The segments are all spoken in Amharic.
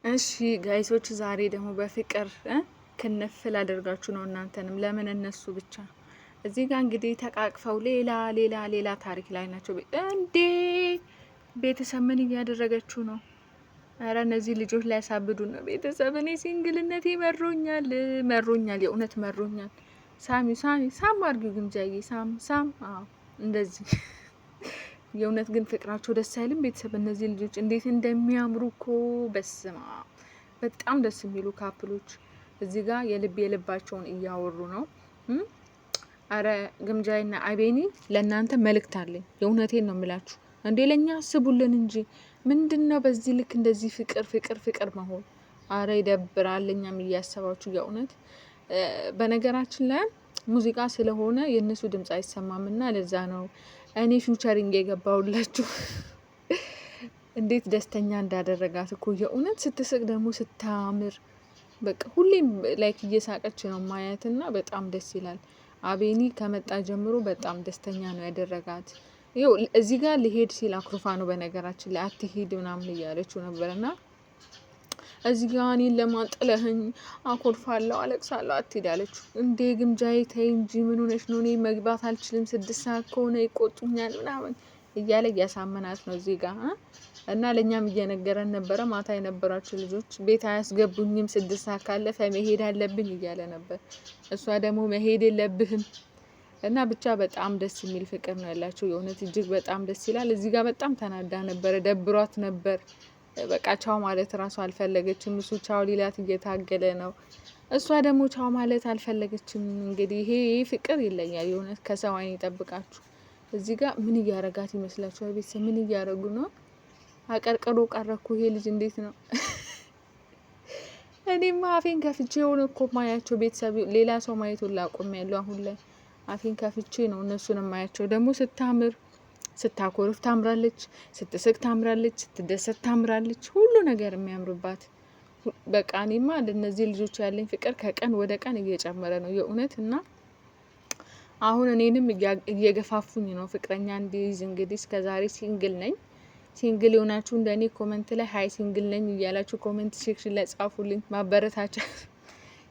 እሺ ጋይሶች ዛሬ ደግሞ በፍቅር ክንፍ ላደርጋችሁ ነው እናንተንም። ለምን እነሱ ብቻ እዚህ ጋር እንግዲህ ተቃቅፈው ሌላ ታሪክ ላይ ናቸው እንዴ? ቤተሰብ ምን እያደረገችው ነው? አረ እነዚህ ልጆች ላይ ያሳብዱ ነው ቤተሰብ። እኔ ሲንግልነቴ መሮኛል፣ የእውነት መሮኛል። ሳም አድርጊው ግምጃዬ፣ ሳም እንደዚህ የእውነት ግን ፍቅራቸው ደስ አይልም ቤተሰብ። እነዚህ ልጆች እንዴት እንደሚያምሩ እኮ በስማ፣ በጣም ደስ የሚሉ ካፕሎች። እዚህ ጋር የልባቸውን እያወሩ ነው። አረ ግምጃይና አቤኒ ለእናንተ መልእክት አለኝ። የእውነቴን ነው የምላችሁ። እንዴ ለኛ አስቡልን እንጂ ምንድነው በዚህ ልክ እንደዚህ ፍቅር መሆን? አረ ይደብራል። እኛም እያሰባችሁ የእውነት በነገራችን ላይ ሙዚቃ ስለሆነ የእነሱ ድምጽ አይሰማምና ለዛ ነው እኔ ፊውቸሪንግ የገባውላችሁ። እንዴት ደስተኛ እንዳደረጋት እኮ የእውነት ስትስቅ ደግሞ ስታምር፣ በቃ ሁሌም ላይክ እየሳቀች ነው ማየትና በጣም ደስ ይላል። አቤኒ ከመጣ ጀምሮ በጣም ደስተኛ ነው ያደረጋት። ይኸው እዚህ ጋር ሊሄድ ሲል አኩርፋ ነው በነገራችን ላይ አትሄድ ምናምን እያለችው ነበርና እዚህ ጋር እኔን ለማጥለህኝ አኮርፋለሁ፣ አለቅሳለሁ አትሄድ አለችው። እንዴ ግምጃዬ ተይ እንጂ ምን ሆነሽ ነው? እኔ መግባት አልችልም፣ 6 ሰዓት ከሆነ ይቆጡኛል ምናምን እያለ እያሳመናት ነው እዚህ ጋር እና ለእኛም እየነገረን ነበረ። ማታ የነበራችሁ ልጆች ቤት አያስገቡኝም፣ 6 ሰዓት ካለፈ መሄድ አለብኝ እያለ ነበር። እሷ ደግሞ መሄድ የለብህም እና ብቻ በጣም ደስ የሚል ፍቅር ነው ያላቸው። የእውነት እጅግ በጣም ደስ ይላል። እዚህ ጋር በጣም ተናዳ ነበረ፣ ደብሯት ነበር። በቃ ቻው ማለት ራሱ አልፈለገችም። እሱ ቻው ሊላት እየታገለ ነው፣ እሷ ደግሞ ቻው ማለት አልፈለገችም። እንግዲህ ይሄ ፍቅር ይለያል። የእውነት ከሰው አይን ይጠብቃችሁ። እዚህ ጋር ምን እያረጋት ይመስላችኋል? ቤተሰብ ምን እያረጉ ነው? አቀርቅሮ ቀረኩ። ይሄ ልጅ እንዴት ነው? እኔማ አፌን ከፍቼ የሆነ እኮ ማያቸው ቤተሰብ፣ ሌላ ሰው ማየቱን ላቆም ያለው አሁን ላይ አፌን ከፍቼ ነው እነሱን ማያቸው። ደግሞ ስታምር ስታኮርፍ ታምራለች፣ ስትስቅ ታምራለች፣ ስትደሰት ታምራለች። ሁሉ ነገር የሚያምርባት። በቃ እኔማ ለእነዚህ ልጆች ያለኝ ፍቅር ከቀን ወደ ቀን እየጨመረ ነው የእውነት። እና አሁን እኔንም እየገፋፉኝ ነው ፍቅረኛ እንዲይዝ። እንግዲህ እስከዛሬ ሲንግል ነኝ። ሲንግል የሆናችሁ እንደኔ ኮመንት ላይ ሀይ ሲንግል ነኝ እያላችሁ ኮመንት ሴክሽን ላይ ጻፉልኝ ማበረታቻ።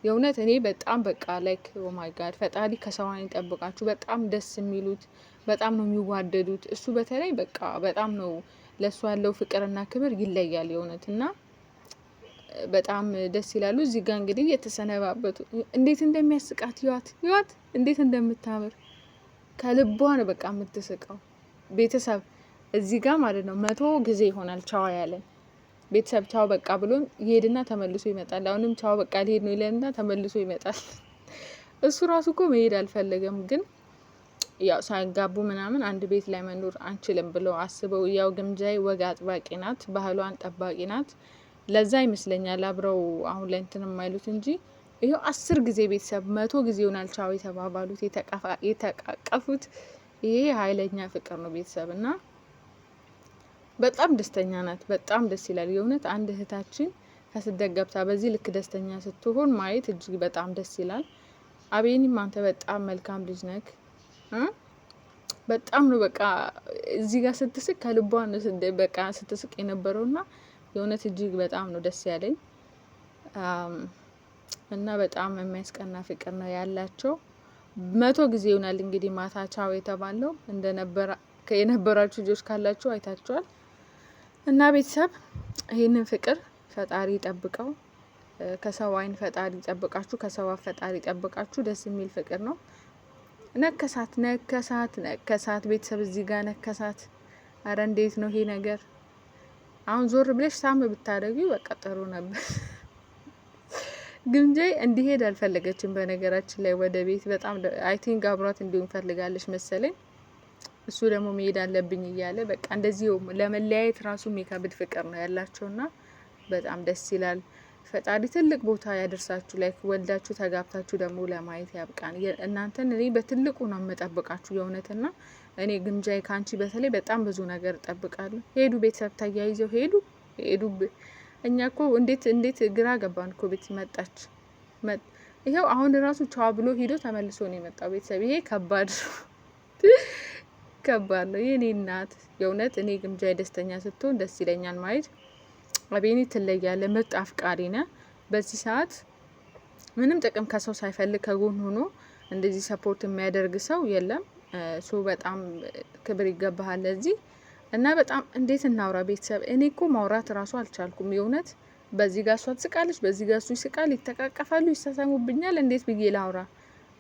የእውነት እኔ በጣም በቃ ላይክ ኦ ማይ ጋድ ፈጣሪ ከሰዋን ይጠብቃችሁ። በጣም ደስ የሚሉት፣ በጣም ነው የሚዋደዱት። እሱ በተለይ በቃ በጣም ነው ለሱ ያለው ፍቅርና ክብር ይለያል የእውነት። እና በጣም ደስ ይላሉ። እዚህ ጋር እንግዲህ የተሰነባበቱ እንዴት እንደሚያስቃት ይዋት እንዴት እንደምታምር ከልቧ ነው በቃ የምትስቀው። ቤተሰብ እዚህ ጋር ማለት ነው 100 ጊዜ ይሆናል ቻው ያለን ቤተሰብ። ቻው በቃ ብሎን ይሄድና ተመልሶ ይመጣል። አሁንም ቻው በቃ ሊሄድ ነው ይለንና ተመልሶ ይመጣል። እሱ ራሱ እኮ መሄድ አልፈለገም፣ ግን ያው ሳይጋቡ ምናምን አንድ ቤት ላይ መኖር አንችልም ብለው አስበው። ያው ግምጃዬ ወግ አጥባቂ ናት፣ ባህሏን ጠባቂ ናት። ለዛ ይመስለኛል አብረው አሁን ላይ እንትን የማይሉት እንጂ ይሄው 10 ጊዜ ቤተሰብ 100 ጊዜ ይሆናል ቻው የተባባሉት የተቃቀፉት። ይሄ ኃይለኛ ፍቅር ነው ቤተሰብ። እና በጣም ደስተኛ ናት። በጣም ደስ ይላል የእውነት። አንድ እህታችን ከስደት ገብታ በዚህ ልክ ደስተኛ ስትሆን ማየት እጅግ በጣም ደስ ይላል። አቤኒም አንተ በጣም መልካም ልጅ ነክ። በጣም ነው በቃ እዚህ ጋር ስትስቅ ከልቧ ነው በቃ ስትስቅ የነበረውና የእውነት እጅግ በጣም ነው ደስ ያለኝ። እና በጣም የሚያስቀና ፍቅር ነው ያላቸው። 100 ጊዜ ይሆናል እንግዲህ ማታ ቻው የተባለው። እንደነበረ የነበራችሁ ልጆች ካላችሁ አይታችኋል። እና ቤተሰብ ይሄንን ፍቅር ፈጣሪ ይጠብቀው። ከሰው አይን ፈጣሪ ይጠብቃችሁ፣ ከሰው ፈጣሪ ይጠብቃችሁ። ደስ የሚል ፍቅር ነው። ነከሳት ቤተሰብ እዚህ ጋር ነከሳት። አረ እንዴት ነው ይሄ ነገር? አሁን ዞር ብለሽ ሳም ብታደርጊው በቃ ጥሩ ነበር። ግምጃዬ እንዲሄድ አልፈለገችም በነገራችን ላይ ወደ ቤት። በጣም አይ ቲንክ አብሯት እንዲሆን ፈልጋለች መሰለኝ። እሱ ደግሞ መሄድ አለብኝ እያለ በቃ እንደዚህ ለመለያየት ራሱ የሚከብድ ፍቅር ነው ያላቸውና በጣም ደስ ይላል። ፈጣሪ ትልቅ ቦታ ያደርሳችሁ። ላይክ ወልዳችሁ ተጋብታችሁ ደግሞ ለማየት ያብቃን። እናንተን እኔ በትልቁ ነው የምጠብቃችሁ የእውነትና እኔ ግምጃዬ ካንቺ በተለይ በጣም ብዙ ነገር እጠብቃለሁ። ሄዱ ቤተሰብ ተያይዘው ሄዱ። እኛ እኮ እንዴት ግራ ገባን እኮ ቤት መጣች። ይሄው አሁን ራሱ ቻው ብሎ ሄዶ ተመልሶ ነው የመጣው ቤተሰብ። ይሄ ከባድ ነው የኔ እናት የእውነት። እኔ ግምጃዬ ደስተኛ ስትሆን ደስ ይለኛል ማየት። አቤኔ ትለያለ፣ ምርጥ አፍቃሪ ነ። በዚህ ሰዓት ምንም ጥቅም ከሰው ሳይፈልግ ከጎን ሆኖ እንደዚህ ሰፖርት የሚያደርግ ሰው የለም። ሶ በጣም ክብር ይገባሃል ለዚህ እና በጣም እንዴት እናውራ ቤተሰብ። እኔ እኮ ማውራት ራሱ አልቻልኩም የእውነት። በዚህ ጋር እሷ ትስቃለች፣ በዚህ ጋር እሱ ይስቃል፣ ይተቃቀፋሉ፣ ይሳሳሙብኛል። እንዴት ብዬ ላውራ?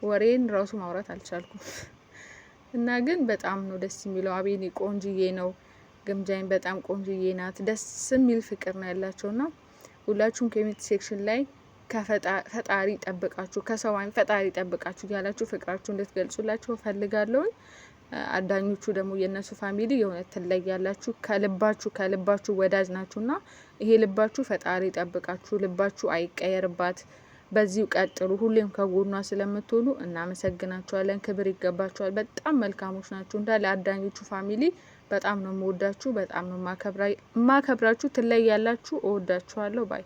ወሬን ራሱ ማውራት አልቻልኩም። እና ግን በጣም ነው ደስ የሚለው። አቤኔ ቆንጅዬ ነው፣ ግምጃይን በጣም ቆንጅዬ ናት። ደስ የሚል ፍቅር ነው ያላቸውና ሁላችሁም ኮሜንት ሴክሽን ላይ ከፈጣሪ ጠብቃችሁ ከሰው አይን ፈጣሪ ጠብቃችሁ ያላችሁ ፍቅራችሁ እንድትገልጹላችሁ ፈልጋለሁ። አዳኞቹ ደግሞ የነሱ ፋሚሊ የእውነት ትለያላችሁ። ከልባችሁ ወዳጅ ናችሁና ይሄ ልባችሁ ፈጣሪ ጠብቃችሁ፣ ልባችሁ አይቀየርባት። በዚሁ ቀጥሉ። ሁሌም ከጎኗ ስለምትውሉ እናመሰግናችኋለን። ክብር ይገባችኋል። በጣም መልካሞች ናችሁ እንዳለ አዳኞቹ ፋሚሊ። በጣም ነው የምወዳችሁ፣ በጣም ነው ማከብራችሁ። ትለያላችሁ። እወዳችኋለሁ ባይ